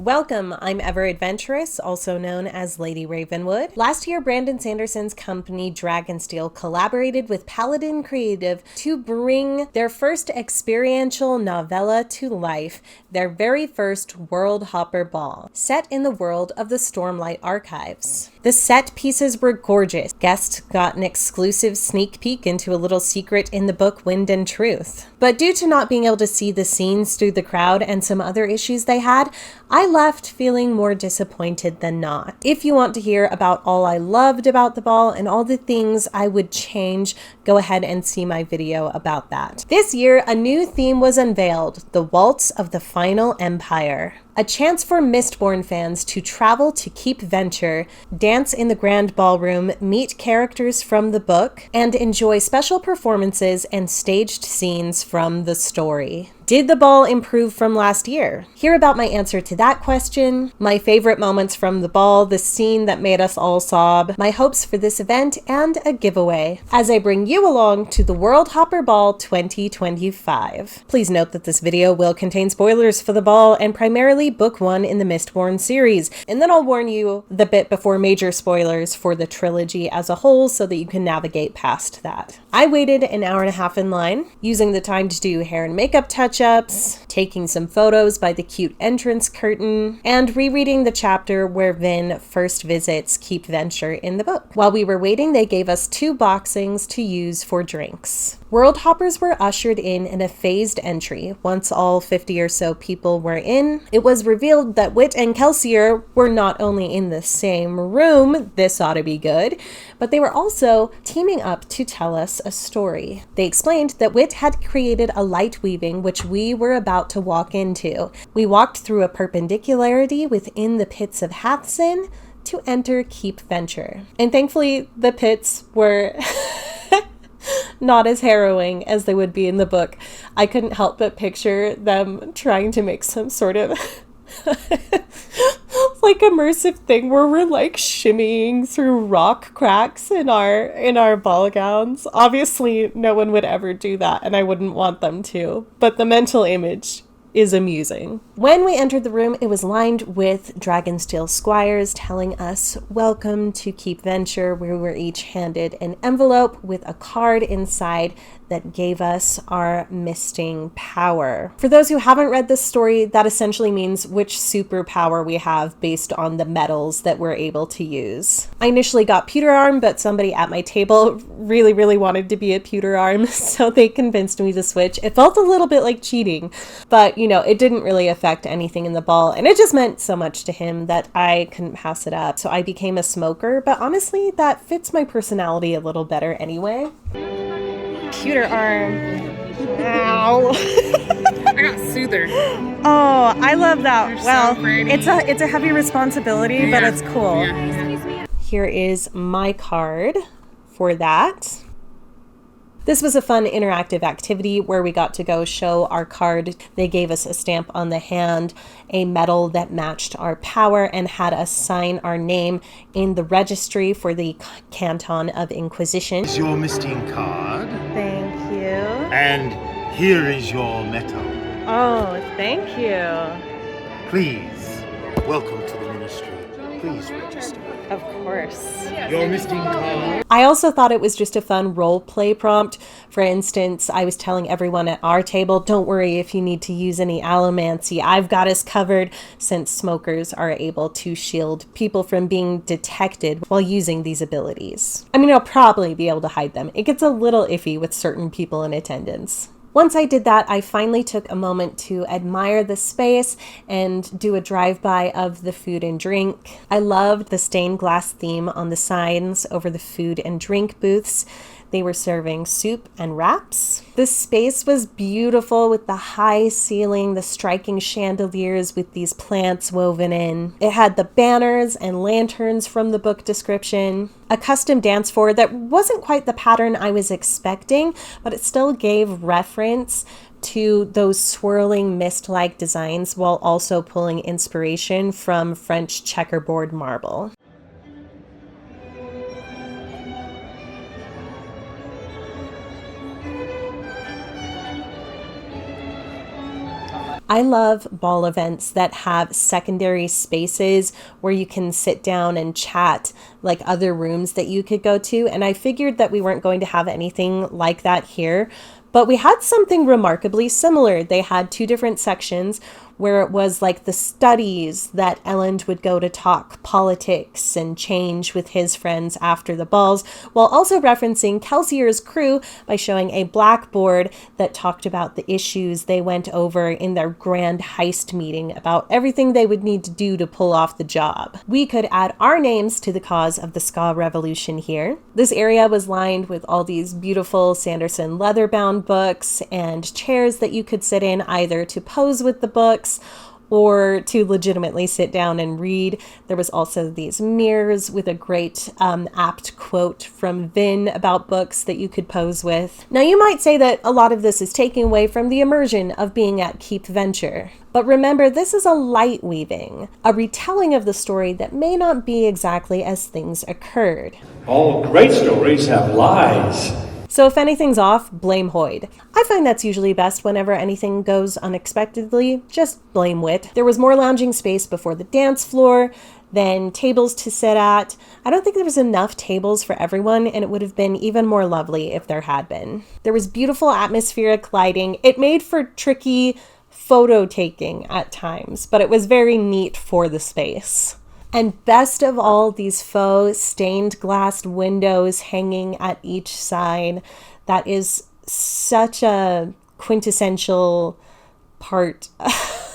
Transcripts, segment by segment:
Welcome, I'm Ever Adventurous, also known as Lady Ravenwood. Last year, Brandon Sanderson's company Dragonsteel collaborated with Paladin Creative to bring their first experiential novella to life, their very first Worldhopper Ball, set in the world of the Stormlight Archives. The set pieces were gorgeous. Guests got an exclusive sneak peek into a little secret in the book Wind and Truth. But due to not being able to see the scenes through the crowd and some other issues they had, I left feeling more disappointed than not. If you want to hear about all I loved about the ball and all the things I would change, go ahead and see my video about that. This year, a new theme was unveiled, the Waltz of the Final Empire. A chance for Mistborn fans to travel to Keep Venture, dance in the Grand Ballroom, meet characters from the book, and enjoy special performances and staged scenes from the story. Did the ball improve from last year? Hear about my answer to that question, my favorite moments from the ball, the scene that made us all sob, my hopes for this event, and a giveaway, as I bring you along to the Worldhopper Ball 2025. Please note that this video will contain spoilers for the ball and primarily Book 1 in the Mistborn series, and then I'll warn you the bit before major spoilers for the trilogy as a whole so that you can navigate past that. I waited an hour and a half in line, using the time to do hair and makeup touch-ups, taking some photos by the cute entrance curtain, and rereading the chapter where Vin first visits Keep Venture in the book. While we were waiting, they gave us 2 boxings to use for drinks. Worldhoppers were ushered in a phased entry. Once all 50 or so people were in, it was revealed that Wit and Kelsier were not only in the same room, this ought to be good, but they were also teaming up to tell us a story. They explained that Wit had created a light weaving which we were about to walk into. We walked through a perpendicularity within the pits of Hathsin to enter Keep Venture. And thankfully, the pits were not as harrowing as they would be in the book. I couldn't help but picture them trying to make some sort of like immersive thing where we're like shimmying through rock cracks in our ball gowns. Obviously, no one would ever do that, and I wouldn't want them to, but the mental image is amusing. When we entered the room, it was lined with Dragonsteel squires telling us, "Welcome to Keep Venture," where we were each handed an envelope with a card inside that gave us our misting power. For those who haven't read this story, that essentially means which superpower we have based on the metals that we're able to use. I initially got pewter arm, but somebody at my table really wanted to be a pewter arm, so they convinced me to switch. It felt a little bit like cheating, but you know, it didn't really affect anything in the ball, and it just meant so much to him that I couldn't pass it up. So I became a smoker, but honestly, that fits my personality a little better anyway. Pewter arm. Ow. I got soother. Oh, I love that. You're well, so pretty. It's a heavy responsibility, but it's cool. Yeah. Here is my card for that. This was a fun interactive activity where we got to go show our card. They gave us a stamp on the hand, a medal that matched our power, and had us sign our name in the registry for the Canton of Inquisition. Here's your misting card. Thank you. And here is your metal. Oh, thank you. Please, welcome to the ministry. Please register. Of course. Your misting card. I also thought it was just a fun role play prompt. For instance, I was telling everyone at our table, don't worry if you need to use any allomancy. I've got us covered, since smokers are able to shield people from being detected while using these abilities. I mean, I'll probably be able to hide them. It gets a little iffy with certain people in attendance. Once I did that, I finally took a moment to admire the space and do a drive-by of the food and drink. I loved the stained glass theme on the signs over the food and drink booths. They were serving soup and wraps. The space was beautiful with the high ceiling, the striking chandeliers with these plants woven in. It had the banners and lanterns from the book description, a custom dance floor that wasn't quite the pattern I was expecting, but it still gave reference to those swirling mist-like designs while also pulling inspiration from French checkerboard marble. I love ball events that have secondary spaces where you can sit down and chat, like other rooms that you could go to. And I figured that we weren't going to have anything like that here, but we had something remarkably similar. They had two different sections where it was like the studies that Elend would go to talk politics and change with his friends after the balls, while also referencing Kelsier's crew by showing a blackboard that talked about the issues they went over in their grand heist meeting about everything they would need to do to pull off the job. We could add our names to the cause of the ska revolution here. This area was lined with all these beautiful Sanderson leather-bound books and chairs that you could sit in either to pose with the books or to legitimately sit down and read. There was also these mirrors with a great apt quote from Vin about books that you could pose with. Now you might say that a lot of this is taking away from the immersion of being at Keep Venture. But remember, this is a light weaving, a retelling of the story that may not be exactly as things occurred. All great stories have lies. So if anything's off, blame Hoyd. I find that's usually best whenever anything goes unexpectedly, just blame Wit. There was more lounging space before the dance floor, then tables to sit at. I don't think there was enough tables for everyone, and it would have been even more lovely if there had been. There was beautiful atmospheric lighting. It made for tricky photo taking at times, but it was very neat for the space. And best of all, these faux stained glass windows hanging at each side. That is such a quintessential part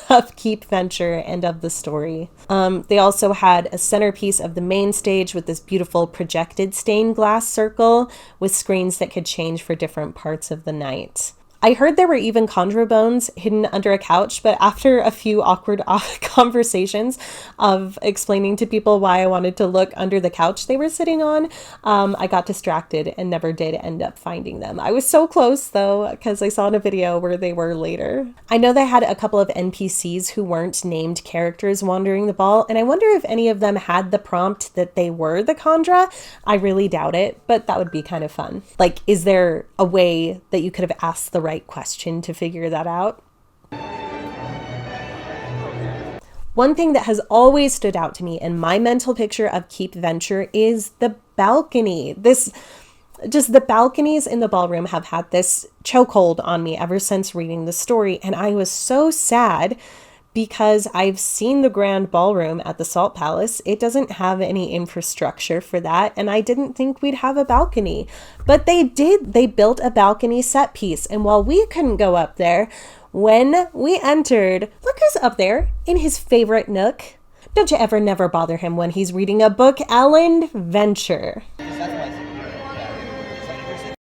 of Keep Venture and of the story. They also had a centerpiece of the main stage with this beautiful projected stained glass circle with screens that could change for different parts of the night. I heard there were even chondro bones hidden under a couch, but after a few awkward conversations of explaining to people why I wanted to look under the couch they were sitting on, I got distracted and never did end up finding them. I was so close though, because I saw in a video where they were later. I know they had a couple of NPCs who weren't named characters wandering the ball, and I wonder if any of them had the prompt that they were the chondra. I really doubt it, but that would be kind of fun. Like, is there a way that you could have asked the right question to figure that out? One thing that has always stood out to me in my mental picture of Keep Venture is the balcony. The balconies in the ballroom have had this chokehold on me ever since reading the story, and I was so sad because I've seen the grand ballroom at the Salt Palace. It doesn't have any infrastructure for that, and I didn't think we'd have a balcony. But they did. They built a balcony set piece, and while we couldn't go up there, when we entered, look who's up there in his favorite nook. Don't you ever never bother him when he's reading a book, Elend Venture.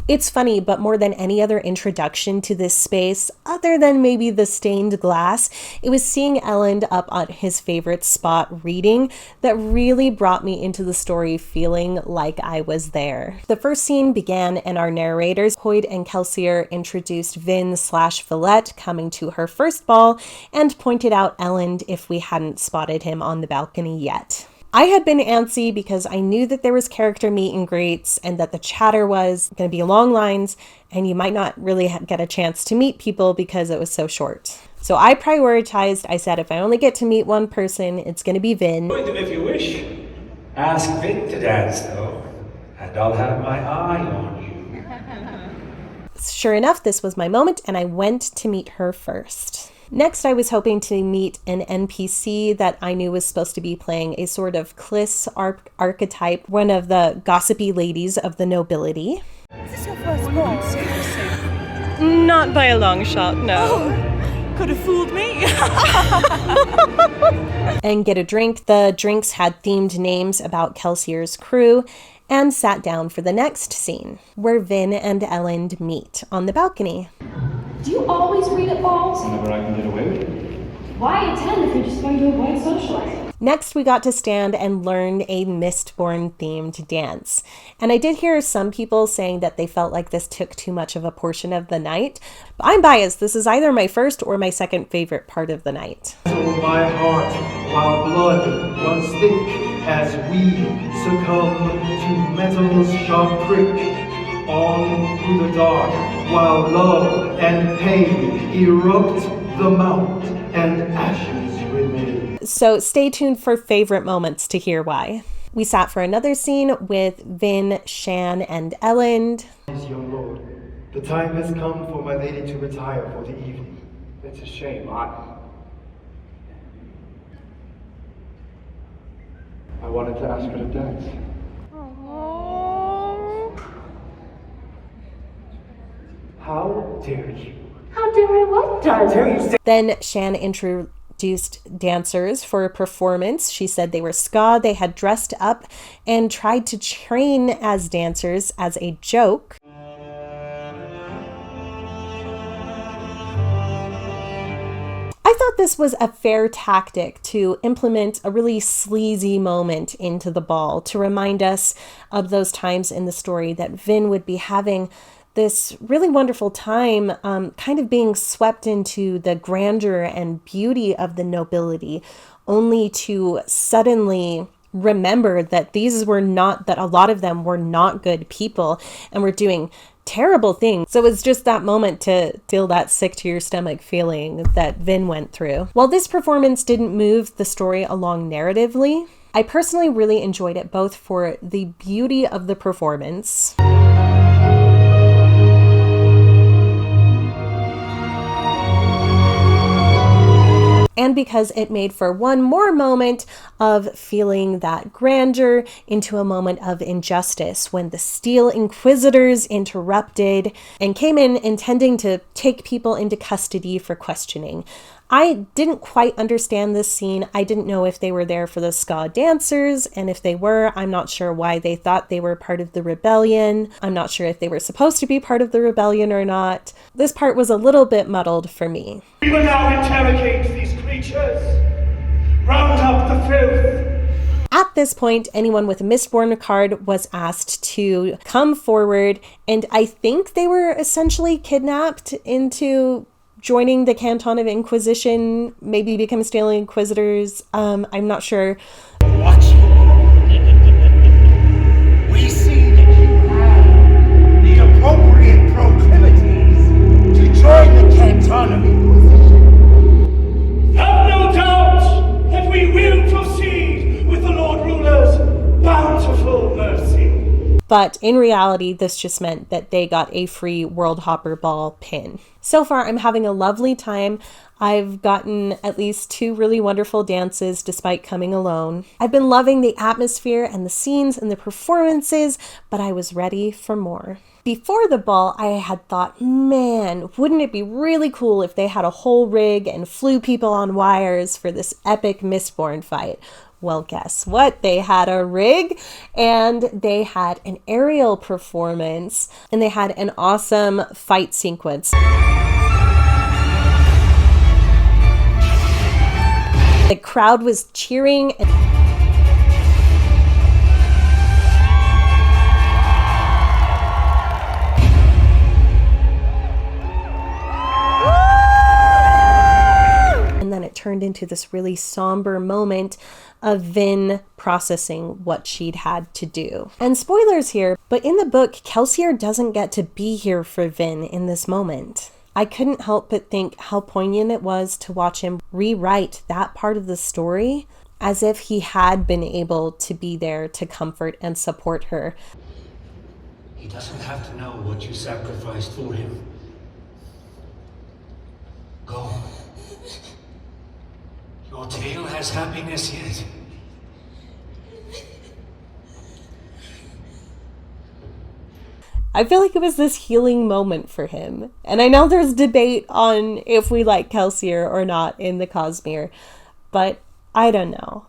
It's funny, but more than any other introduction to this space, other than maybe the stained glass, it was seeing Elend up on his favorite spot reading that really brought me into the story feeling like I was there. The first scene began and our narrators, Hoyd and Kelsier, introduced Vin/Villette coming to her first ball and pointed out Elend if we hadn't spotted him on the balcony yet. I had been antsy because I knew that there was character meet and greets and that the chatter was going to be long lines and you might not really get a chance to meet people because it was so short. So I prioritized. I said, if I only get to meet one person, it's going to be Vin. If you wish, ask Vin to dance though, and I'll have my eye on you. Sure enough, this was my moment and I went to meet her first. Next, I was hoping to meet an NPC that I knew was supposed to be playing a sort of Kliss archetype, one of the gossipy ladies of the nobility. Is this your first ball? Not by a long shot, no. Oh, could have fooled me. And get a drink. The drinks had themed names about Kelsier's crew, and sat down for the next scene, where Vin and Elend meet on the balcony. Do you always read at balls? Whenever I can get away with it. Why attend if you're just going to avoid socializing? Next, we got to stand and learn a Mistborn themed dance. And I did hear some people saying that they felt like this took too much of a portion of the night. But I'm biased. This is either my first or my second favorite part of the night. So my heart, while blood runs thick, as we succumb to metal's sharp prick. On through the dark, while love and pain erupt the mount, and ashes remain. So stay tuned for favorite moments to hear why. We sat for another scene with Vin, Shan, and Ellen. Young lord, the time has come for my lady to retire for the evening. It's a shame. I wanted to ask her to dance. How dare you? How dare I what, darling? Then Shan introduced dancers for a performance. She said they were ska, they had dressed up and tried to train as dancers as a joke. I thought this was a fair tactic to implement a really sleazy moment into the ball to remind us of those times in the story that Vin would be having this really wonderful time, kind of being swept into the grandeur and beauty of the nobility, only to suddenly remember that that a lot of them were not good people and were doing terrible things. So it's just that moment to feel that sick to your stomach feeling that Vin went through. While this performance didn't move the story along narratively, I personally really enjoyed it both for the beauty of the performance and because it made for one more moment of feeling that grandeur into a moment of injustice when the Steel Inquisitors interrupted and came in intending to take people into custody for questioning. I didn't quite understand this scene. I didn't know if they were there for the ska dancers, and if they were, I'm not sure why they thought they were part of the rebellion. I'm not sure if they were supposed to be part of the rebellion or not. This part was a little bit muddled for me. We will now interrogate these creatures. Round up the filth. At this point, anyone with a Mistborn card was asked to come forward, and I think they were essentially kidnapped into joining the Canton of Inquisition, maybe become Steel Inquisitors. I'm not sure. Watch. We see that you have the appropriate proclivities to join the Canton of Inquisition. Have no doubt that we will proceed with the Lord Ruler's bountiful mercy. But in reality, this just meant that they got a free Worldhopper Ball pin. So far, I'm having a lovely time. I've gotten at least 2 really wonderful dances despite coming alone. I've been loving the atmosphere and the scenes and the performances, but I was ready for more. Before the ball, I had thought, man, wouldn't it be really cool if they had a whole rig and flew people on wires for this epic Mistborn fight? Well, guess what? They had a rig and they had an aerial performance and they had an awesome fight sequence. The crowd was cheering. And then it turned into this really somber moment of Vin processing what she'd had to do. And spoilers here, but in the book, Kelsier doesn't get to be here for Vin in this moment. I couldn't help but think how poignant it was to watch him rewrite that part of the story as if he had been able to be there to comfort and support her. He doesn't have to know what you sacrificed for him. Go. Your tale has happiness yet. I feel like it was this healing moment for him. And I know there's debate on if we like Kelsier or not in the Cosmere, but I don't know.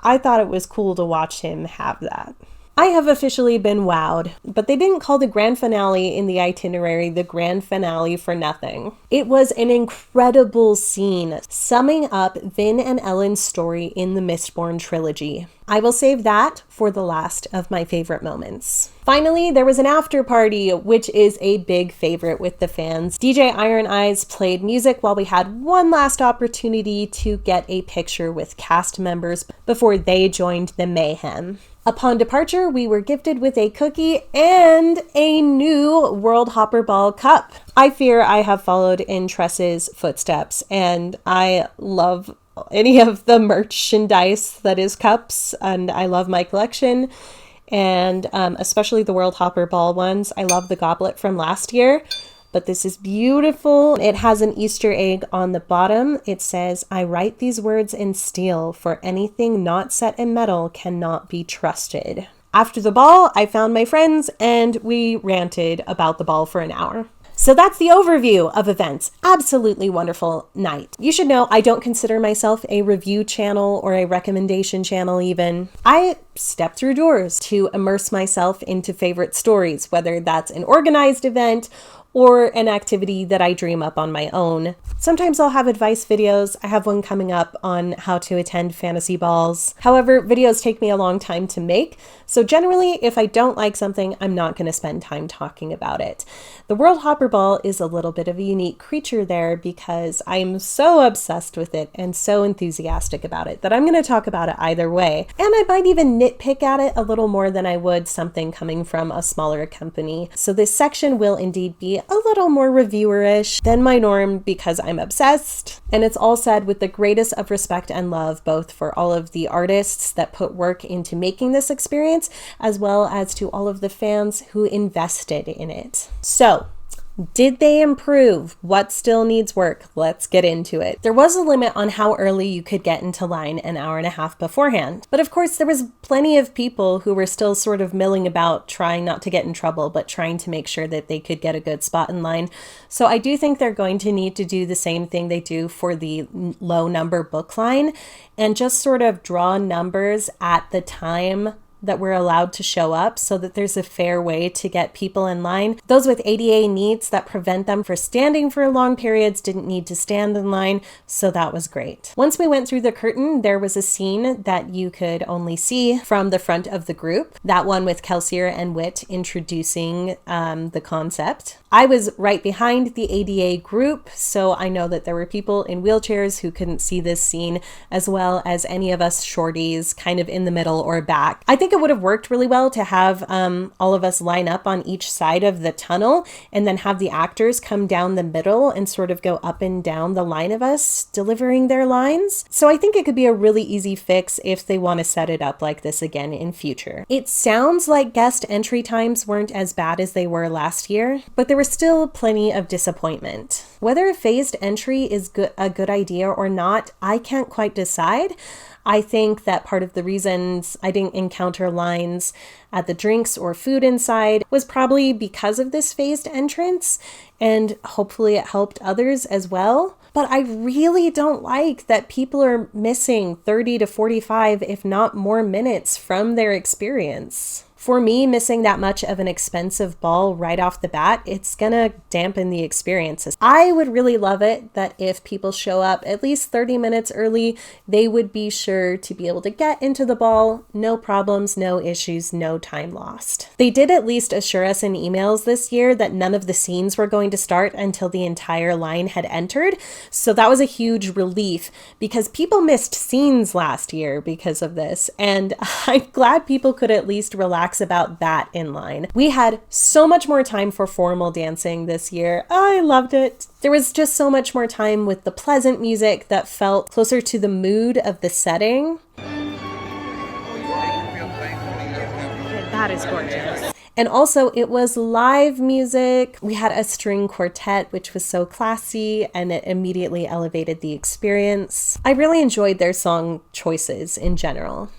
I thought it was cool to watch him have that. I have officially been wowed, but they didn't call the grand finale in the itinerary the grand finale for nothing. It was an incredible scene, summing up Vin and Ellen's story in the Mistborn trilogy. I will save that for the last of my favorite moments. Finally, there was an after party, which is a big favorite with the fans. DJ Iron Eyes played music while we had one last opportunity to get a picture with cast members before they joined the mayhem. Upon departure, we were gifted with a cookie and a new Worldhopper Ball cup. I fear I have followed in Tress's footsteps, and I love any of the merchandise that is cups, and I love my collection, and especially the Worldhopper Ball ones. I love the goblet from last year. But this is beautiful. It has an Easter egg on the bottom. It says, "I write these words in steel, for anything not set in metal cannot be trusted." After the ball, I found my friends and we ranted about the ball for an hour. So that's the overview of events. Absolutely wonderful night. You should know I don't consider myself a review channel or a recommendation channel even. I step through doors to immerse myself into favorite stories, whether that's an organized event or an activity that I dream up on my own. Sometimes I'll have advice videos. I have one coming up on how to attend fantasy balls. However, videos take me a long time to make, so generally if I don't like something, I'm not going to spend time talking about it. The Worldhopper Ball is a little bit of a unique creature there because I'm so obsessed with it and so enthusiastic about it that I'm going to talk about it either way. And I might even nitpick at it a little more than I would something coming from a smaller company. So this section will indeed be a little more reviewerish than my norm because I'm obsessed. And it's all said with the greatest of respect and love, both for all of the artists that put work into making this experience, as well as to all of the fans who invested in it. So, did they improve? What still needs work? Let's get into it. There was a limit on how early you could get into line an hour and a half beforehand. But of course, there was plenty of people who were still sort of milling about, trying not to get in trouble, but trying to make sure that they could get a good spot in line. So I do think they're going to need to do the same thing they do for the low number book line and just sort of draw numbers at the time that we're allowed to show up so that there's a fair way to get people in line. Those with ADA needs that prevent them from standing for long periods didn't need to stand in line, so that was great. Once we went through the curtain, there was a scene that you could only see from the front of the group, that one with Kelsier and Wit introducing the concept. I was right behind the ADA group, so I know that there were people in wheelchairs who couldn't see this scene, as well as any of us shorties kind of in the middle or back. I think it would have worked really well to have all of us line up on each side of the tunnel and then have the actors come down the middle and sort of go up and down the line of us delivering their lines. So I think it could be a really easy fix if they want to set it up like this again in future. It sounds like guest entry times weren't as bad as they were last year, but there was still plenty of disappointment. Whether a phased entry is a good idea or not, I can't quite decide. I think that part of the reasons I didn't encounter lines at the drinks or food inside was probably because of this phased entrance, and hopefully it helped others as well. But I really don't like that people are missing 30 to 45, if not more minutes from their experience. For me, missing that much of an expensive ball right off the bat, it's gonna dampen the experiences. I would really love it that if people show up at least 30 minutes early, they would be sure to be able to get into the ball, no problems, no issues, no time lost. They did at least assure us in emails this year that none of the scenes were going to start until the entire line had entered, so that was a huge relief because people missed scenes last year because of this, and I'm glad people could at least relax about that in line. We had so much more time for formal dancing this year. I loved it. There was just so much more time with the pleasant music that felt closer to the mood of the setting. That is gorgeous. And also it was live music. We had a string quartet, which was so classy, and it immediately elevated the experience. I really enjoyed their song choices in general.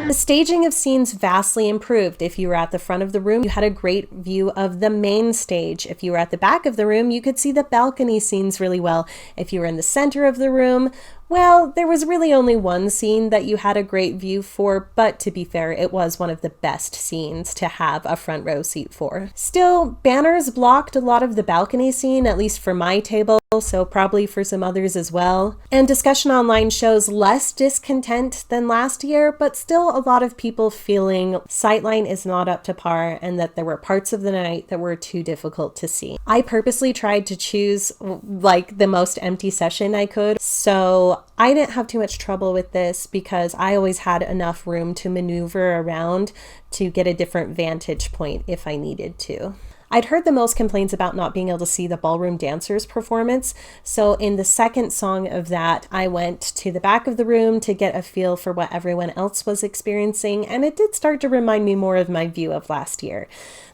The staging of scenes vastly improved. If you were at the front of the room, you had a great view of the main stage. If you were at the back of the room, you could see the balcony scenes really well. If you were in the center of the room, well, there was really only one scene that you had a great view for, but to be fair, it was one of the best scenes to have a front row seat for. Still, banners blocked a lot of the balcony scene, at least for my table, so probably for some others as well. And discussion online shows less discontent than last year, but still a lot of people feeling sightline is not up to par and that there were parts of the night that were too difficult to see. I purposely tried to choose like the most empty session I could, so So I didn't have too much trouble with this because I always had enough room to maneuver around to get a different vantage point if I needed to. I'd heard the most complaints about not being able to see the ballroom dancers' performance, so in the second song of that, I went to the back of the room to get a feel for what everyone else was experiencing, and it did start to remind me more of my view of last year.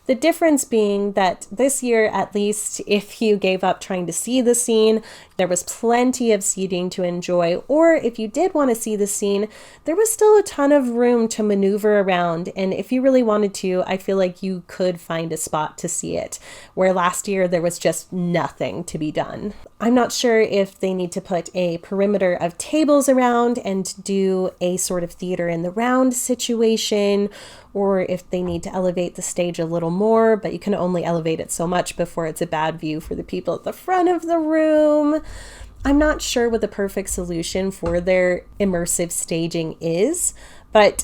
The difference being that this year, at least, if you gave up trying to see the scene, there was plenty of seating to enjoy, or if you did want to see the scene, there was still a ton of room to maneuver around, and if you really wanted to, I feel like you could find a spot to see it, where last year there was just nothing to be done. I'm not sure if they need to put a perimeter of tables around and do a sort of theater in the round situation, or if they need to elevate the stage a little more, but you can only elevate it so much before it's a bad view for the people at the front of the room. I'm not sure what the perfect solution for their immersive staging is, but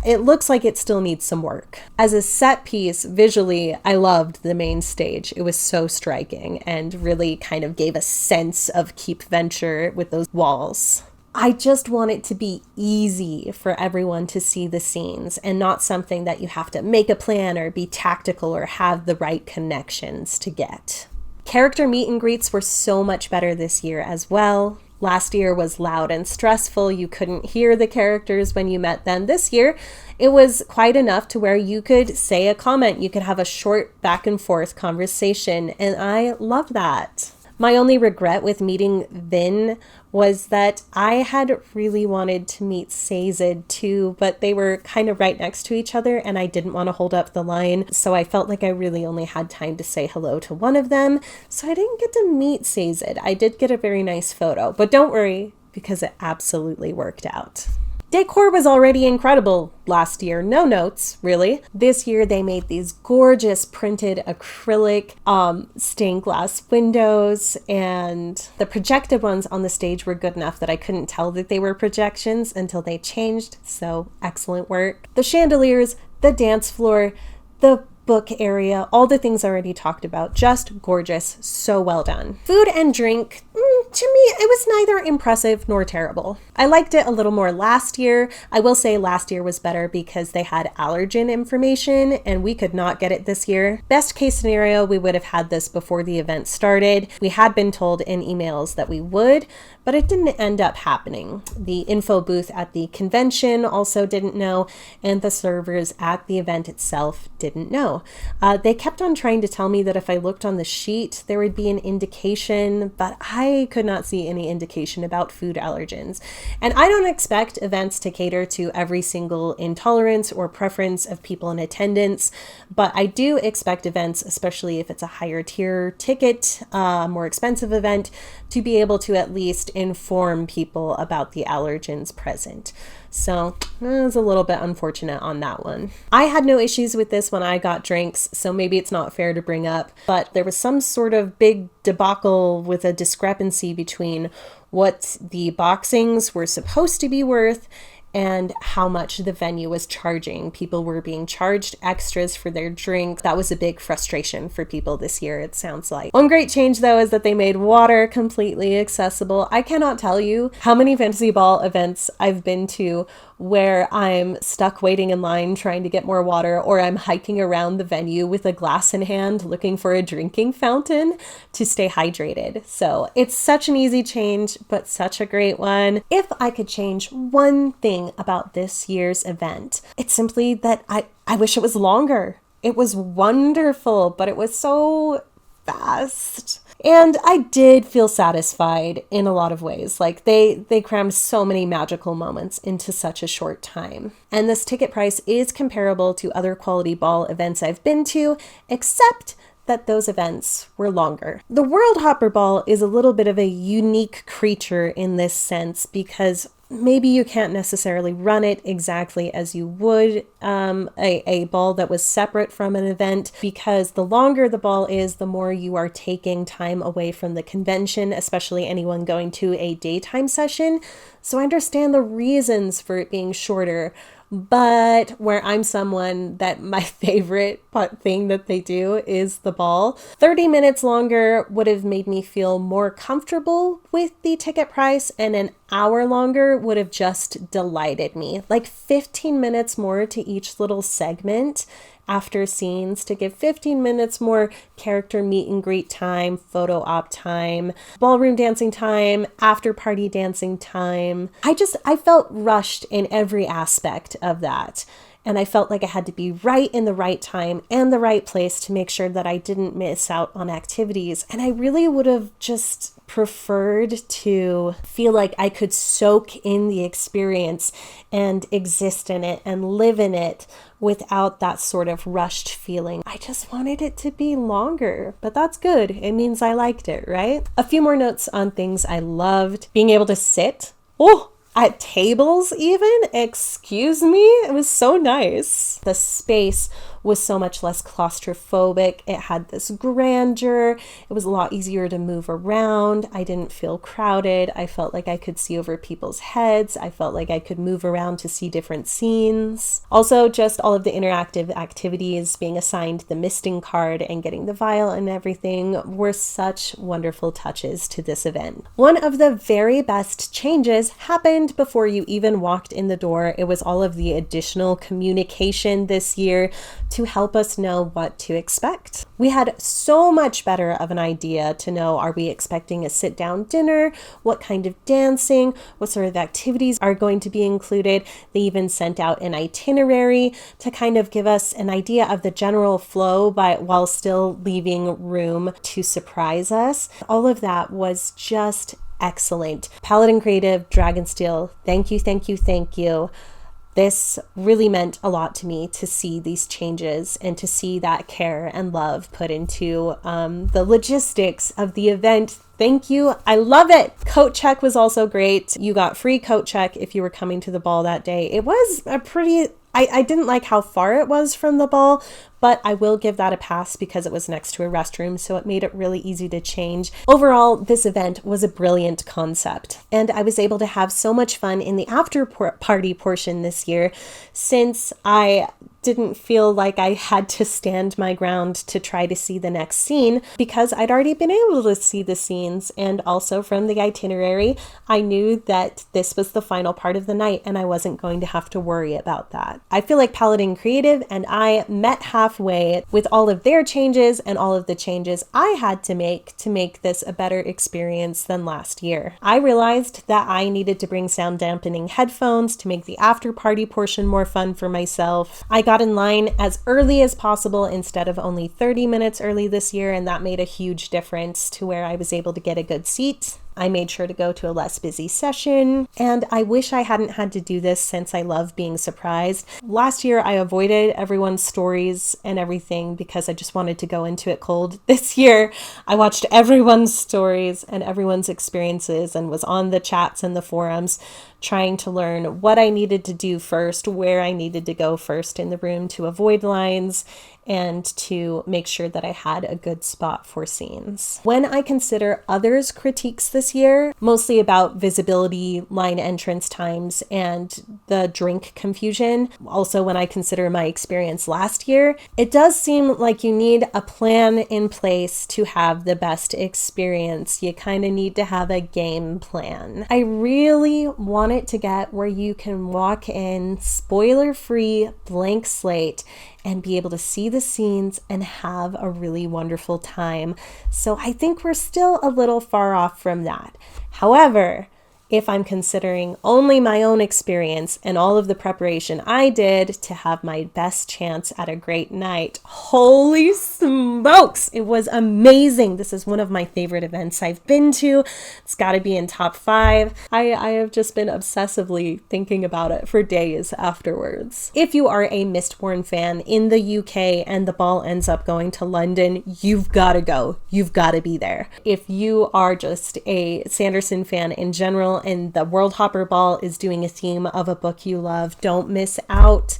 it looks like it still needs some work. As a set piece, visually, I loved the main stage. It was so striking and really kind of gave a sense of Keep Venture with those walls. I just want it to be easy for everyone to see the scenes and not something that you have to make a plan or be tactical or have the right connections to get. Character meet and greets were so much better this year as well. Last year was loud and stressful. You couldn't hear the characters when you met them. This year, it was quite enough to where you could say a comment. You could have a short back and forth conversation, and I love that. My only regret with meeting Vin was that I had really wanted to meet Sazed too, but they were kind of right next to each other and I didn't want to hold up the line, so I felt like I really only had time to say hello to one of them, so I didn't get to meet Sazed. I did get a very nice photo, but don't worry, because it absolutely worked out. Decor was already incredible last year. No notes, really. This year they made these gorgeous printed acrylic stained glass windows, and the projected ones on the stage were good enough that I couldn't tell that they were projections until they changed, so excellent work. The chandeliers, the dance floor, the book area, all the things I already talked about, just gorgeous, so well done. Food and drink, to me, it was neither impressive nor terrible. I liked it a little more last year. I will say last year was better because they had allergen information and we could not get it this year. Best case scenario, we would have had this before the event started. We had been told in emails that we would, but it didn't end up happening. The info booth at the convention also didn't know, and the servers at the event itself didn't know. They kept on trying to tell me that if I looked on the sheet, there would be an indication, but I could not see any indication about food allergens. And I don't expect events to cater to every single intolerance or preference of people in attendance, but I do expect events, especially if it's a higher tier ticket, more expensive event, to be able to at least inform people about the allergens present. So it was a little bit unfortunate on that one. I had no issues with this when I got drinks, so maybe it's not fair to bring up, but there was some sort of big debacle with a discrepancy between what the boxings were supposed to be worth and how much the venue was charging. People were being charged extras for their drink. That was a big frustration for people this year, it sounds like. One great change, though, is that they made water completely accessible. I cannot tell you how many fantasy ball events I've been to where I'm stuck waiting in line trying to get more water, or I'm hiking around the venue with a glass in hand looking for a drinking fountain to stay hydrated. So it's such an easy change, but such a great one. If I could change one thing about this year's event, it's simply that I wish it was longer. It was wonderful, but it was so fast. And I did feel satisfied in a lot of ways. Like they crammed so many magical moments into such a short time. And this ticket price is comparable to other quality ball events I've been to, except that those events were longer. The Worldhopper Ball is a little bit of a unique creature in this sense because maybe you can't necessarily run it exactly as you would a ball that was separate from an event, because the longer the ball is, the more you are taking time away from the convention, especially anyone going to a daytime session. So I understand the reasons for it being shorter, but where I'm someone that my favorite thing that they do is the ball, 30 minutes longer would have made me feel more comfortable with the ticket price, and an hour longer would have just delighted me. Like 15 minutes more to each little segment after scenes to give 15 minutes more character meet and greet time, photo op time, ballroom dancing time, after party dancing time. I felt rushed in every aspect of that. And I felt like I had to be right in the right time and the right place to make sure that I didn't miss out on activities. And I really would have just preferred to feel like I could soak in the experience and exist in it and live in it without that sort of rushed feeling. I just wanted it to be longer, but that's good. It means I liked it, right? A few more notes on things I loved. Being able to sit. At tables even? Excuse me? It was so nice. The space was so much less claustrophobic. It had this grandeur. It was a lot easier to move around. I didn't feel crowded. I felt like I could see over people's heads. I felt like I could move around to see different scenes. Also, just all of the interactive activities, being assigned the misting card and getting the vial and everything were such wonderful touches to this event. One of the very best changes happened before you even walked in the door. It was all of the additional communication this year to help us know what to expect. We had so much better of an idea to know, are we expecting a sit-down dinner? What kind of dancing? What sort of activities are going to be included? They even sent out an itinerary to kind of give us an idea of the general flow while still leaving room to surprise us. All of that was just excellent. Paladin Creative, Dragonsteel, thank you, thank you, thank you. This really meant a lot to me to see these changes and to see that care and love put into the logistics of the event. Thank you. I love it. Coat check was also great. You got free coat check if you were coming to the ball that day. It was a pretty... I didn't like how far it was from the ball, but I will give that a pass because it was next to a restroom, so it made it really easy to change. Overall, this event was a brilliant concept, and I was able to have so much fun in the after party portion this year, since I didn't feel like I had to stand my ground to try to see the next scene because I'd already been able to see the scenes, and also from the itinerary, I knew that this was the final part of the night and I wasn't going to have to worry about that. I feel like Paladin Creative and I met halfway with all of their changes and all of the changes I had to make this a better experience than last year. I realized that I needed to bring sound dampening headphones to make the after party portion more fun for myself. I got in line as early as possible instead of only 30 minutes early this year, and that made a huge difference to where I was able to get a good seat. I made sure to go to a less busy session, and I wish I hadn't had to do this since I love being surprised. Last year, I avoided everyone's stories and everything because I just wanted to go into it cold. This year, I watched everyone's stories and everyone's experiences and was on the chats and the forums trying to learn what I needed to do first, where I needed to go first in the room to avoid lines, and to make sure that I had a good spot for scenes. When I consider others' critiques this year, mostly about visibility, line entrance times, and the drink confusion, also when I consider my experience last year, it does seem like you need a plan in place to have the best experience. You kind of need to have a game plan. I really want it to get where you can walk in spoiler-free, blank slate, and be able to see the scenes and have a really wonderful time. So I think we're still a little far off from that. However, if I'm considering only my own experience and all of the preparation I did to have my best chance at a great night, holy smokes, it was amazing. This is one of my favorite events I've been to. It's got to be in top 5. I have just been obsessively thinking about it for days afterwards. If you are a Mistborn fan in the UK and the ball ends up going to London, you've got to go. You've got to be there. If you are just a Sanderson fan in general, and the Worldhopper Ball is doing a theme of a book you love, don't miss out.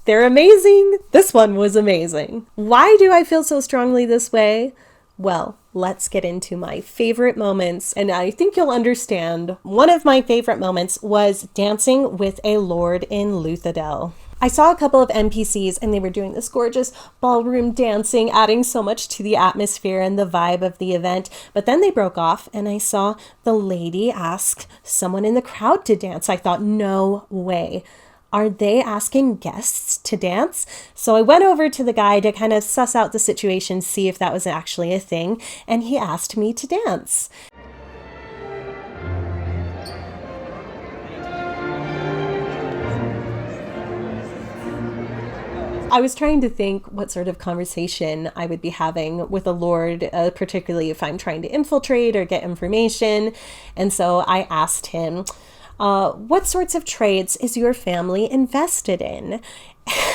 They're amazing. This one was amazing. Why do I feel so strongly this way? Well, let's get into my favorite moments, and I think you'll understand. One of my favorite moments was dancing with a lord in Luthadel. I saw a couple of NPCs and they were doing this gorgeous ballroom dancing, adding so much to the atmosphere and the vibe of the event. But then they broke off and I saw the lady ask someone in the crowd to dance. I thought, no way. Are they asking guests to dance? So I went over to the guy to kind of suss out the situation, see if that was actually a thing, and he asked me to dance. I was trying to think what sort of conversation I would be having with a lord, particularly if I'm trying to infiltrate or get information. And so I asked him, what sorts of trades is your family invested in?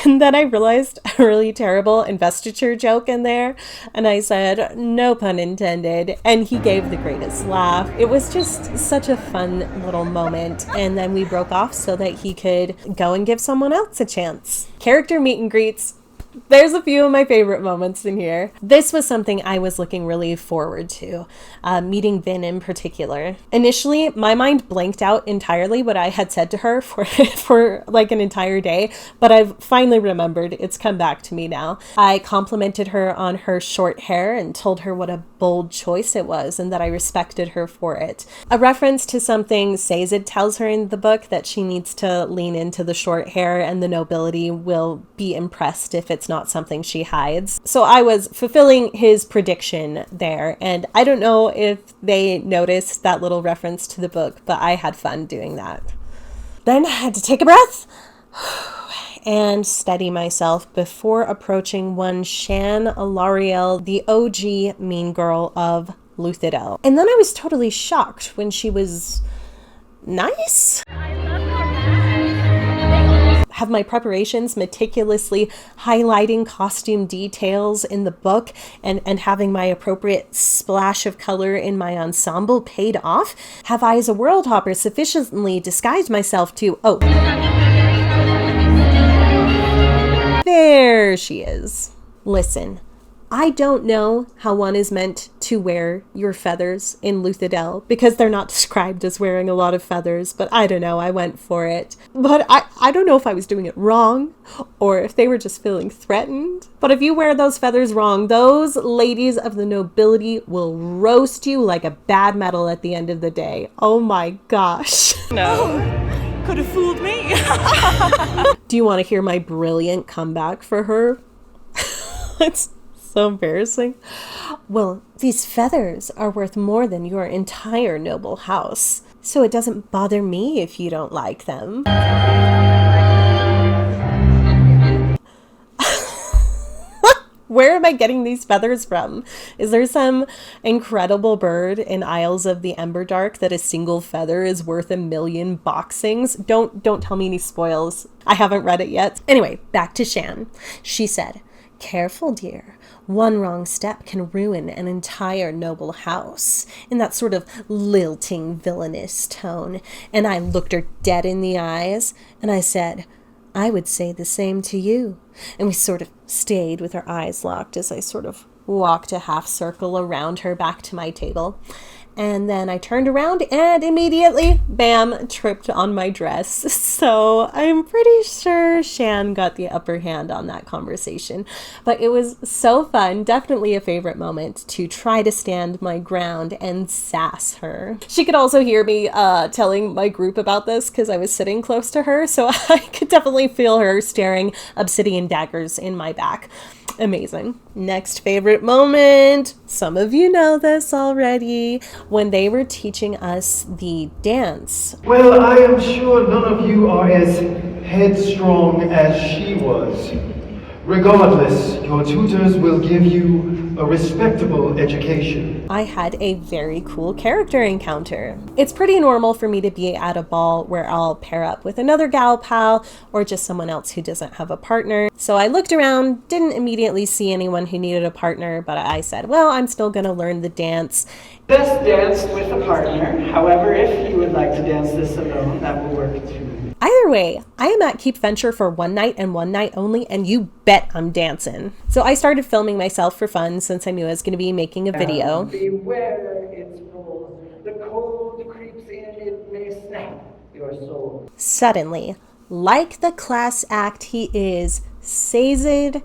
And then I realized a really terrible investiture joke in there. And I said, no pun intended. And he gave the greatest laugh. It was just such a fun little moment. And then we broke off so that he could go and give someone else a chance. Character meet and greets. There's a few of my favorite moments in here. This was something I was looking really forward to, meeting Vin in particular. Initially, my mind blanked out entirely what I had said to her for like an entire day, but I've finally remembered. It's come back to me now. I complimented her on her short hair and told her what a bold choice it was and that I respected her for it. A reference to something Sazed tells her in the book, that she needs to lean into the short hair and the nobility will be impressed if it's not something she hides. So I was fulfilling his prediction there, and I don't know if they noticed that little reference to the book, but I had fun doing that. Then I had to take a breath and steady myself before approaching one Shan Alariel, the OG mean girl of Luthadel. And then I was totally shocked when she was nice. Have my preparations meticulously highlighting costume details in the book and having my appropriate splash of color in my ensemble paid off? Have I, as a Worldhopper, sufficiently disguised myself to... Oh. There she is. Listen. I don't know how one is meant to wear your feathers in Luthadel because they're not described as wearing a lot of feathers, but I don't know, I went for it. But I don't know if I was doing it wrong or if they were just feeling threatened. But if you wear those feathers wrong, those ladies of the nobility will roast you like a bad metal at the end of the day. Oh my gosh. No. Could have fooled me. Do you want to hear my brilliant comeback for her? It's so embarrassing. Well, these feathers are worth more than your entire noble house, so it doesn't bother me if you don't like them. Where am I getting these feathers from? Is there some incredible bird in Isles of the Emberdark that a single feather is worth 1,000,000 boxings? Don't tell me any spoils. I haven't read it yet. Anyway, back to Shan. She said, "Careful, dear. One wrong step can ruin an entire noble house," in that sort of lilting, villainous tone. And I looked her dead in the eyes, and I said, "I would say the same to you." And we sort of stayed with our eyes locked as I sort of walked a half circle around her back to my table. And then I turned around and immediately, bam, tripped on my dress. So I'm pretty sure Shan got the upper hand on that conversation. But it was so fun, definitely a favorite moment to try to stand my ground and sass her. She could also hear me telling my group about this because I was sitting close to her. So I could definitely feel her staring obsidian daggers in my back. Amazing. Next favorite moment. Some of you know this already. When they were teaching us the dance. Well, I am sure none of you are as headstrong as she was. Regardless, your tutors will give you a respectable education. I had a very cool character encounter. It's pretty normal for me to be at a ball where I'll pair up with another gal pal or just someone else who doesn't have a partner. So I looked around, didn't immediately see anyone who needed a partner, but I said, well, I'm still gonna learn the dance. Best dance with a partner. However, if you would like to dance this alone, that will work too. Either Either way, I am at Keep Venture for one night and one night only, and you bet I'm dancing. So I started filming myself for fun since I knew I was going to be making a video. Beware its rules. The cold creeps in, it may snap your soul. Suddenly, like the class act he is, Sazed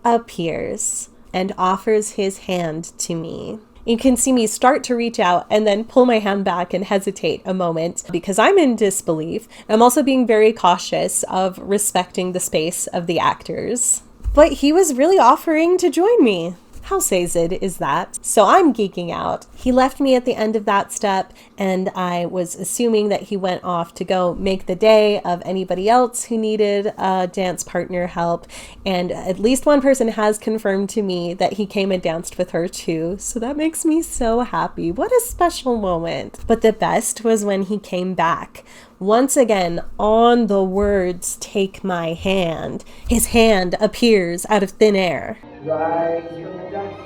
appears and offers his hand to me. You can see me start to reach out and then pull my hand back and hesitate a moment because I'm in disbelief. I'm also being very cautious of respecting the space of the actors. But he was really offering to join me. How Sazed is that? So I'm geeking out. He left me at the end of that step, and I was assuming that he went off to go make the day of anybody else who needed dance partner help. And at least one person has confirmed to me that he came and danced with her too. So that makes me so happy. What a special moment. But the best was when he came back. Once again, on the words, "Take my hand," his hand appears out of thin air. Rise from the dust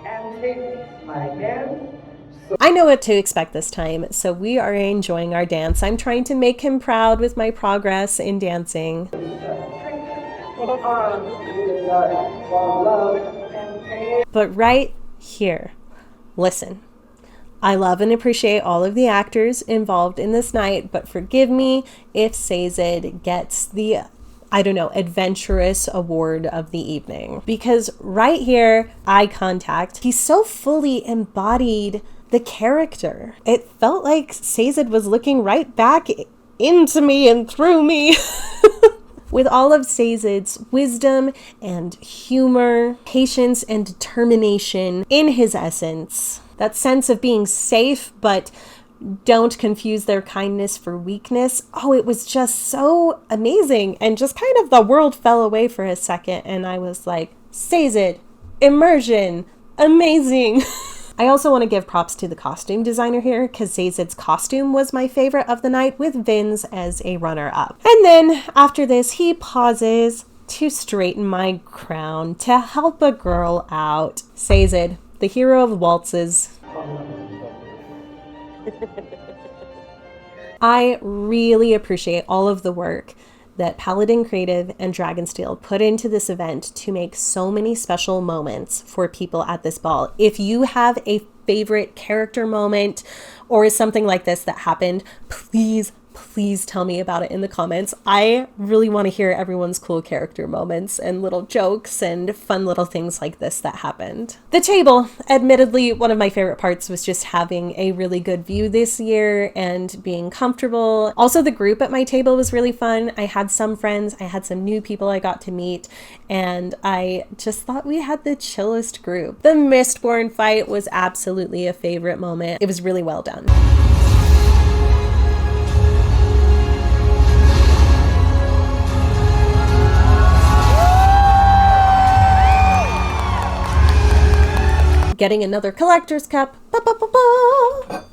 and take my hand. I know what to expect this time, so we are enjoying our dance. I'm trying to make him proud with my progress in dancing. But right here, listen. I love and appreciate all of the actors involved in this night, but forgive me if Sazed gets the, I don't know, adventurous award of the evening. Because right here, eye contact, he so fully embodied the character. It felt like Sazed was looking right back into me and through me. With all of Sazed's wisdom and humor, patience and determination in his essence. That sense of being safe, but don't confuse their kindness for weakness. Oh, it was just so amazing. And just kind of the world fell away for a second. And I was like, Sazed, immersion, amazing. I also want to give props to the costume designer here because Sazed's costume was my favorite of the night with Vin's as a runner-up. And then after this, he pauses to straighten my crown to help a girl out. Sazed, the hero of waltzes. I really appreciate all of the work that Paladin Creative and Dragonsteel put into this event to make so many special moments for people at this ball. If you have a favorite character moment or something like this that happened, please tell me about it in the comments. I really want to hear everyone's cool character moments and little jokes and fun little things like this that happened. The table, admittedly, one of my favorite parts was just having a really good view this year and being comfortable. Also, the group at my table was really fun. I had some friends, I had some new people I got to meet, and I just thought we had the chillest group. The Mistborn fight was absolutely a favorite moment. It was really well done. Getting another collector's cup. Ba, ba, ba, ba.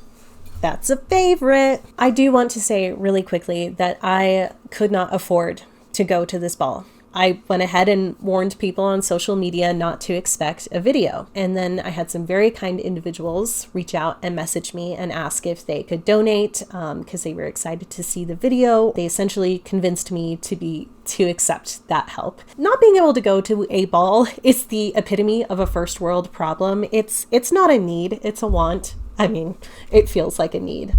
That's a favorite. I do want to say really quickly that I could not afford to go to this ball. I went ahead and warned people on social media not to expect a video. And then I had some very kind individuals reach out and message me and ask if they could donate because they were excited to see the video. They essentially convinced me to accept that help. Not being able to go to a ball is the epitome of a first world problem. It's not a need, it's a want. I mean, it feels like a need.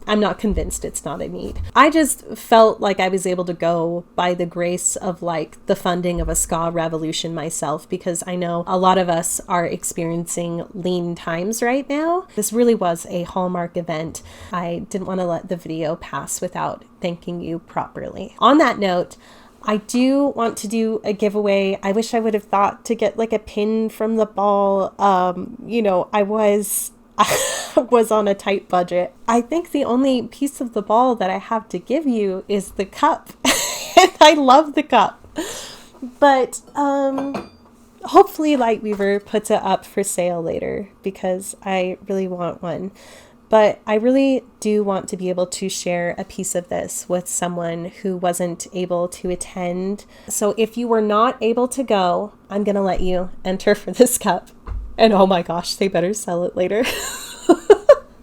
I'm not convinced it's not a need. I just felt like I was able to go by the grace of like the funding of a ska revolution myself, because I know a lot of us are experiencing lean times right now. This really was a hallmark event. I didn't want to let the video pass without thanking you properly. On that note, I do want to do a giveaway. I wish I would have thought to get like a pin from the ball. I was on a tight budget. I think the only piece of the ball that I have to give you is the cup. And I love the cup. But hopefully Lightweaver puts it up for sale later because I really want one. But I really do want to be able to share a piece of this with someone who wasn't able to attend. So if you were not able to go, I'm going to let you enter for this cup. And oh my gosh, they better sell it later.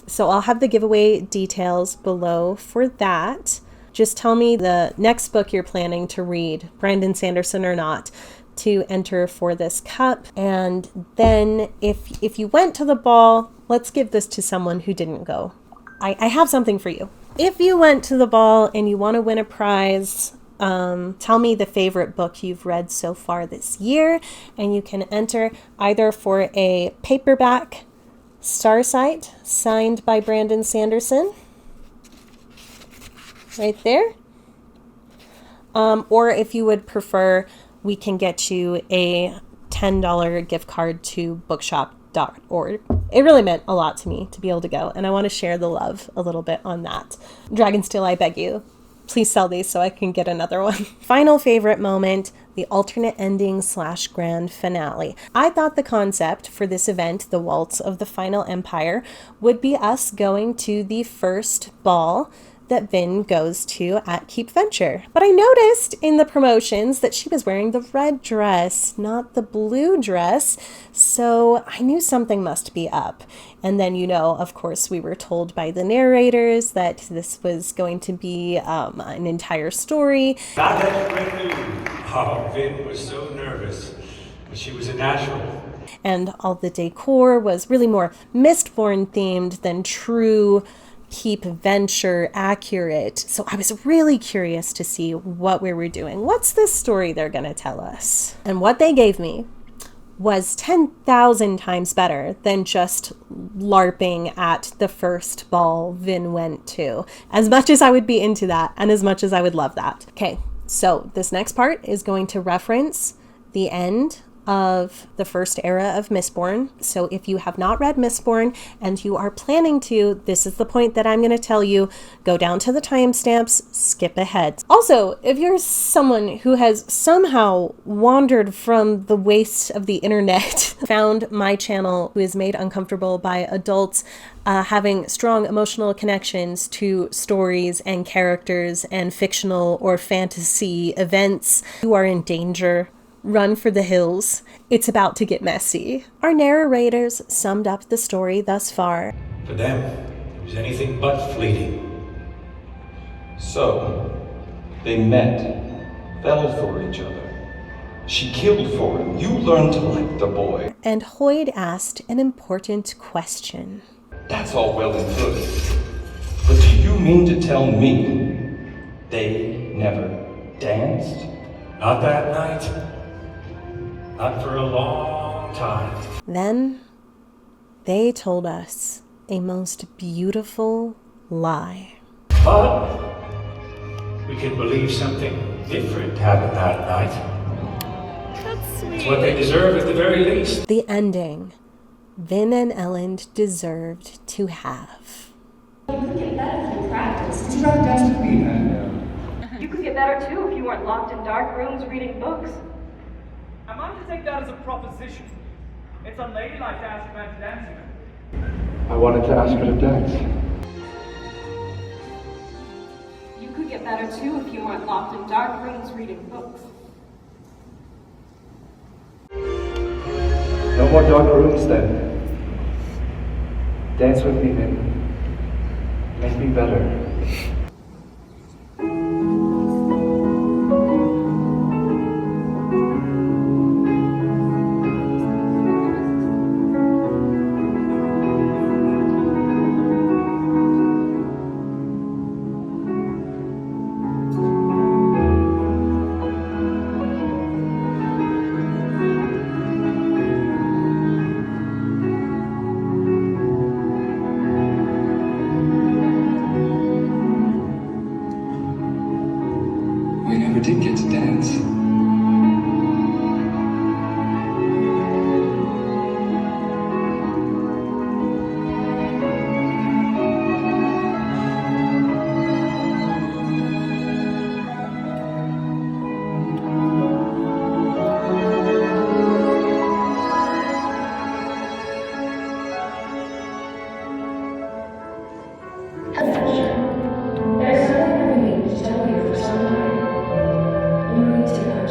So I'll have the giveaway details below for that. Just tell me the next book you're planning to read, Brandon Sanderson or not, to enter for this cup. And then if you went to the ball, let's give this to someone who didn't go. I have something for you. If you went to the ball and you want to win a prize, tell me the favorite book you've read so far this year, and you can enter either for a paperback Starsight signed by Brandon Sanderson, right there, or if you would prefer, we can get you a $10 gift card to bookshop.org. It really meant a lot to me to be able to go, and I want to share the love a little bit on that. Dragonsteel, I beg you, please sell these so I can get another one. Final favorite moment, the alternate ending / grand finale. I thought the concept for this event, the Waltz of the Final Empire, would be us going to the first ball that Vin goes to at Keep Venture. But I noticed in the promotions that she was wearing the red dress, not the blue dress, so I knew something must be up. And then, of course, we were told by the narrators that this was going to be an entire story. That had great news. Oh, Vin was so nervous, but she was a natural. And all the decor was really more Mistborn themed than true Keep Venture accurate. So I was really curious to see what we were doing. What's this story they're going to tell us? And what they gave me was 10,000 times better than just LARPing at the first ball Vin went to. As much as I would be into that, and as much as I would love that. Okay, so this next part is going to reference the end of the first era of Mistborn. So if you have not read Mistborn and you are planning to, this is the point that I'm going to tell you. Go down to the timestamps, skip ahead. Also, if you're someone who has somehow wandered from the wastes of the internet, found my channel, who is made uncomfortable by adults having strong emotional connections to stories and characters and fictional or fantasy events, you are in danger. Run for the hills. It's about to get messy. Our narrators summed up the story thus far. For them, it was anything but fleeting. So, they met, fell for each other. She killed for him. You learned to like the boy. And Hoyd asked an important question. That's all well and good. But do you mean to tell me they never danced? Not that night. Not for a long time. Then they told us a most beautiful lie. But we can believe something different happened that night. That's sweet. It's what they deserve at the very least. The ending Vin and Elend deserved to have. You could get better if you practiced. Would you rather dance with me then? You could get better too if you weren't locked in dark rooms reading books. Am I to take that as a proposition? It's unladylike to ask a man to dance with. I wanted to ask her to dance. You could get better too if you weren't locked in dark rooms reading books. No more dark rooms then. Dance with me, Vin. Make me better. We never did get to dance. There's something I need to tell you for some time. You need to know.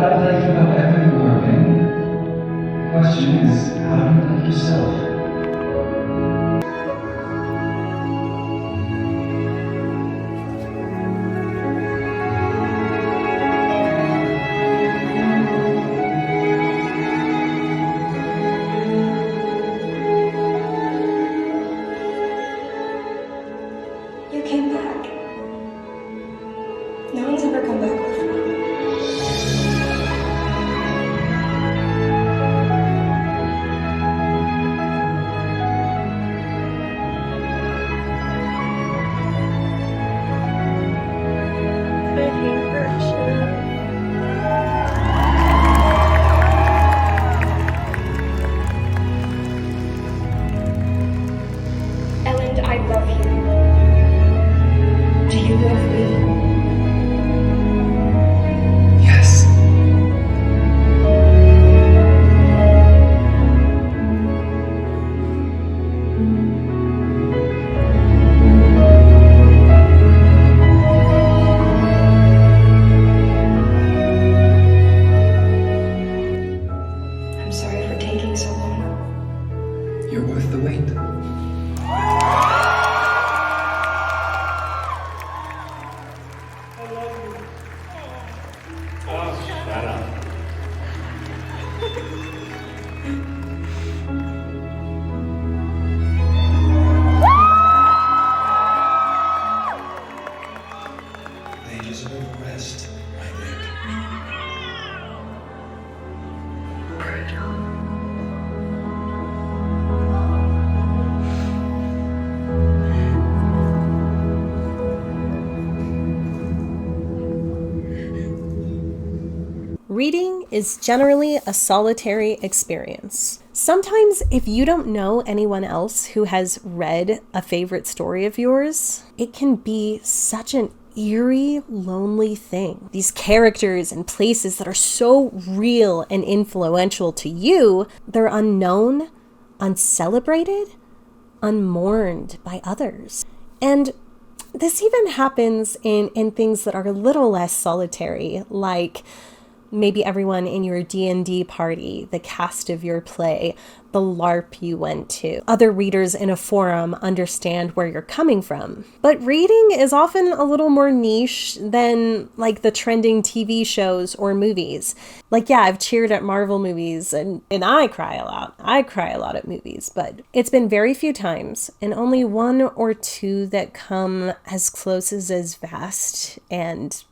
I like about every working. The question is, how do you like yourself? You came back. No one's ever come back before. Ellen, I love you. Do you love me? Yes. I'm sorry for taking so long. You're worth the wait. Oh, shut up. They deserve rest, I think. Reading is generally a solitary experience. Sometimes, if you don't know anyone else who has read a favorite story of yours, it can be such an eerie, lonely thing. These characters and places that are so real and influential to you, they're unknown, uncelebrated, unmourned by others. And this even happens in things that are a little less solitary, like maybe everyone in your D&D party, the cast of your play, the LARP you went to. Other readers in a forum understand where you're coming from. But reading is often a little more niche than like the trending TV shows or movies. Like, yeah, I've cheered at Marvel movies and I cry a lot. I cry a lot at movies, but it's been very few times and only one or two that come as close as vast and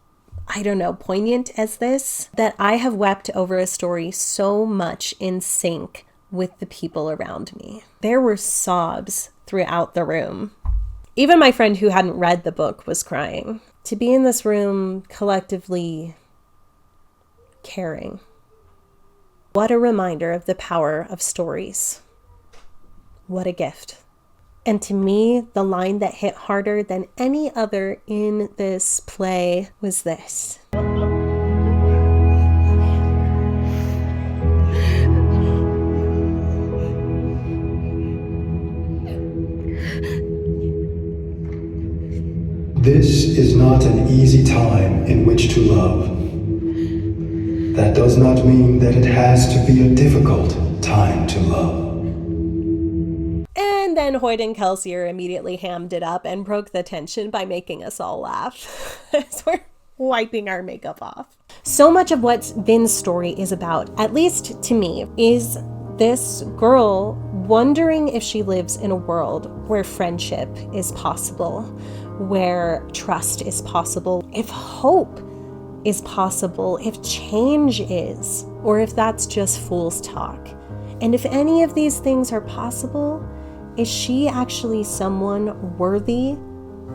I don't know, poignant as this, that I have wept over a story so much in sync with the people around me. There were sobs throughout the room. Even my friend who hadn't read the book was crying. To be in this room collectively caring. What a reminder of the power of stories. What a gift. And to me, the line that hit harder than any other in this play was this. This is not an easy time in which to love. That does not mean that it has to be a difficult time to love. And then Hoyt and Kelsier immediately hammed it up and broke the tension by making us all laugh as we're wiping our makeup off. So much of what Vin's story is about, at least to me, is this girl wondering if she lives in a world where friendship is possible, where trust is possible, if hope is possible, if change is, or if that's just fool's talk. And if any of these things are possible, is she actually someone worthy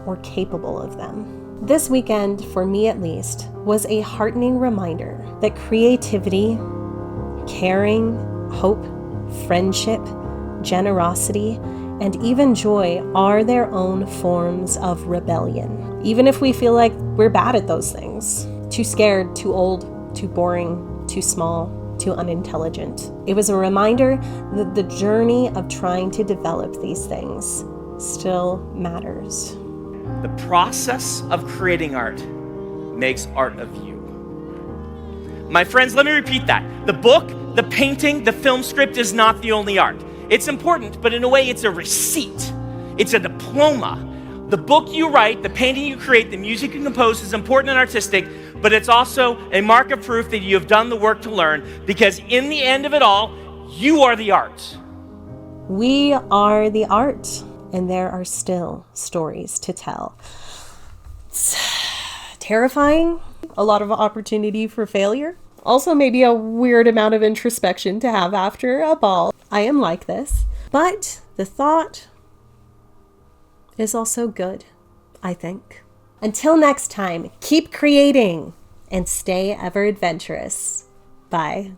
or capable of them? This weekend, for me at least, was a heartening reminder that creativity, caring, hope, friendship, generosity, and even joy are their own forms of rebellion. Even if we feel like we're bad at those things, too scared, too old, too boring, too small, too unintelligent. It was a reminder that the journey of trying to develop these things still matters. The process of creating art makes art of you. My friends, let me repeat that. The book, the painting, the film script is not the only art. It's important, but in a way it's a receipt. It's a diploma. The book you write, the painting you create, the music you compose is important and artistic, but it's also a mark of proof that you have done the work to learn, because in the end of it all, you are the art. We are the art, and there are still stories to tell. It's terrifying, a lot of opportunity for failure. Also maybe a weird amount of introspection to have after a ball. I am like this, but the thought is also good, I think. Until next time, keep creating and stay ever adventurous. Bye.